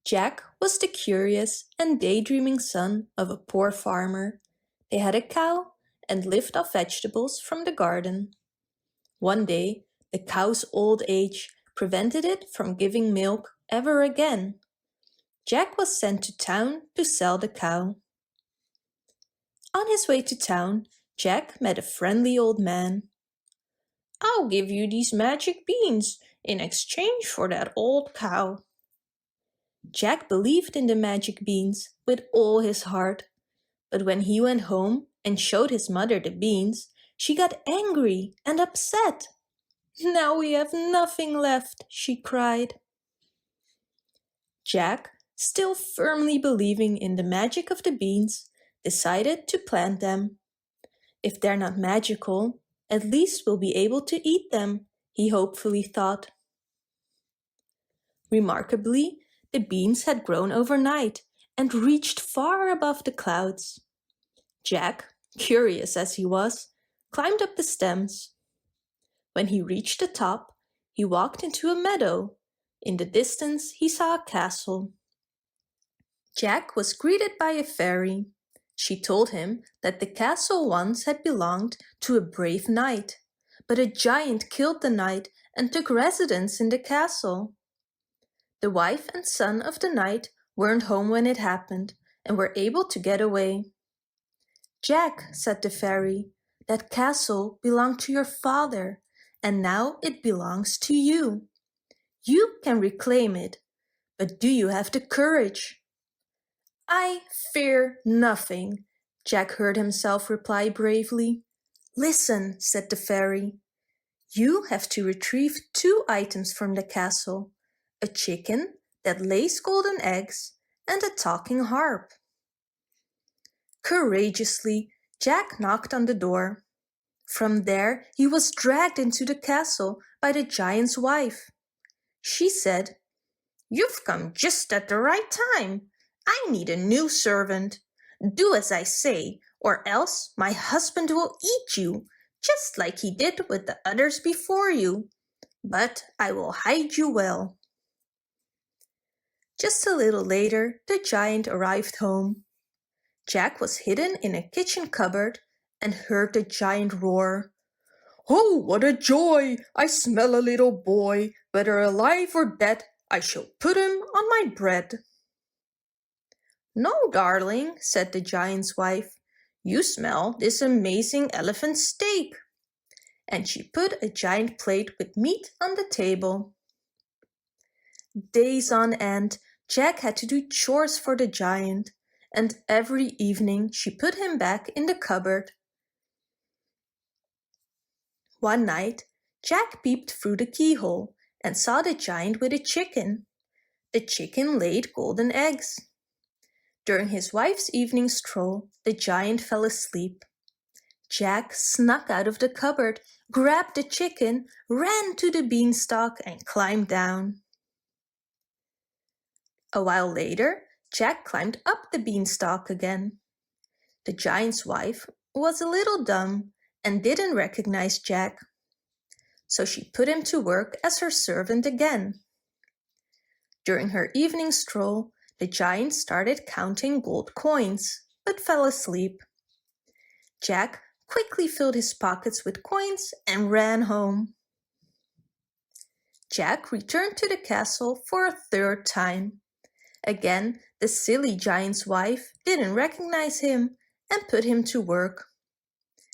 Jack was the curious and daydreaming son of a poor farmer. They had a cow and lived off vegetables from the garden. One day, the cow's old age prevented it from giving milk ever again. Jack was sent to town to sell the cow. On his way to town, Jack met a friendly old man. "I'll give you these magic beans in exchange for that old cow." Jack believed in the magic beans with all his heart, but when he went home and showed his mother the beans, she got angry and upset. "Now we have nothing left," she cried. Jack, still firmly believing in the magic of the beans, decided to plant them. "If they're not magical, at least we'll be able to eat them," he hopefully thought. Remarkably, the beans had grown overnight and reached far above the clouds. Jack, curious as he was, climbed up the stems. When he reached the top, he walked into a meadow. In the distance, he saw a castle. Jack was greeted by a fairy. She told him that the castle once had belonged to a brave knight, but a giant killed the knight and took residence in the castle. The wife and son of the knight weren't home when it happened and were able to get away. "Jack," said the fairy, "that castle belonged to your father, and now it belongs to you. You can reclaim it, but do you have the courage?" "I fear nothing," Jack heard himself reply bravely. "Listen," said the fairy. "You have to retrieve 2 items from the castle: a chicken that lays golden eggs and a talking harp." Courageously, Jack knocked on the door. From there, he was dragged into the castle by the giant's wife. She said, "You've come just at the right time. I need a new servant. Do as I say, or else my husband will eat you, just like he did with the others before you. But I will hide you well." Just a little later, the giant arrived home. Jack was hidden in a kitchen cupboard and heard the giant roar. "Oh, what a joy! I smell a little boy. Whether alive or dead, I shall put him on my bread." "No, darling," said the giant's wife. "You smell this amazing elephant steak." And she put a giant plate with meat on the table. Days on end, Jack had to do chores for the giant, and every evening she put him back in the cupboard. One night, Jack peeped through the keyhole and saw the giant with a chicken. The chicken laid golden eggs. During his wife's evening stroll, the giant fell asleep. Jack snuck out of the cupboard, grabbed the chicken, ran to the beanstalk, and climbed down. A while later, Jack climbed up the beanstalk again. The giant's wife was a little dumb and didn't recognize Jack, so she put him to work as her servant again. During her evening stroll, the giant started counting gold coins, but fell asleep. Jack quickly filled his pockets with coins and ran home. Jack returned to the castle for a 3rd time. Again, the silly giant's wife didn't recognize him and put him to work.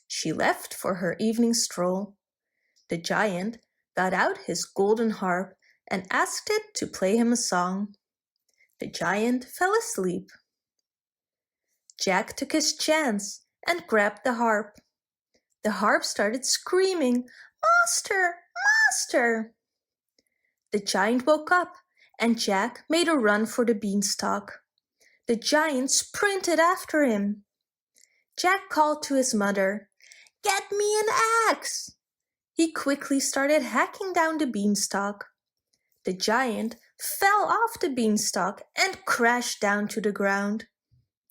She left for her evening stroll. The giant got out his golden harp and asked it to play him a song. The giant fell asleep. Jack took his chance and grabbed the harp. The harp started screaming, "Master! Master!" The giant woke up and Jack made a run for the beanstalk. The giant sprinted after him. Jack called to his mother, "Get me an axe!" He quickly started hacking down the beanstalk. The giant fell off the beanstalk and crashed down to the ground.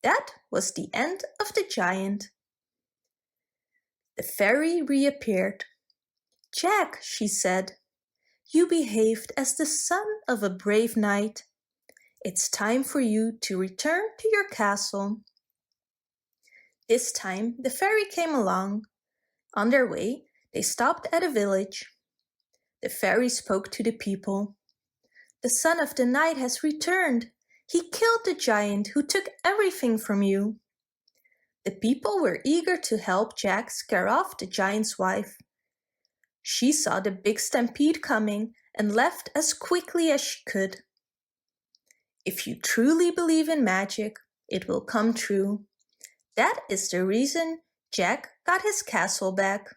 That was the end of the giant. The fairy reappeared. "Jack," she said, "you behaved as the son of a brave knight. It's time for you to return to your castle. This time the fairy came along. On their way, they stopped at a village. The fairy spoke to the people. The son of the night has returned. He killed the giant who took everything from you. The people were eager to help Jack scare off the giant's wife. She saw the big stampede coming and left as quickly as she could. If you truly believe in magic, it will come true. That is the reason Jack got his castle back.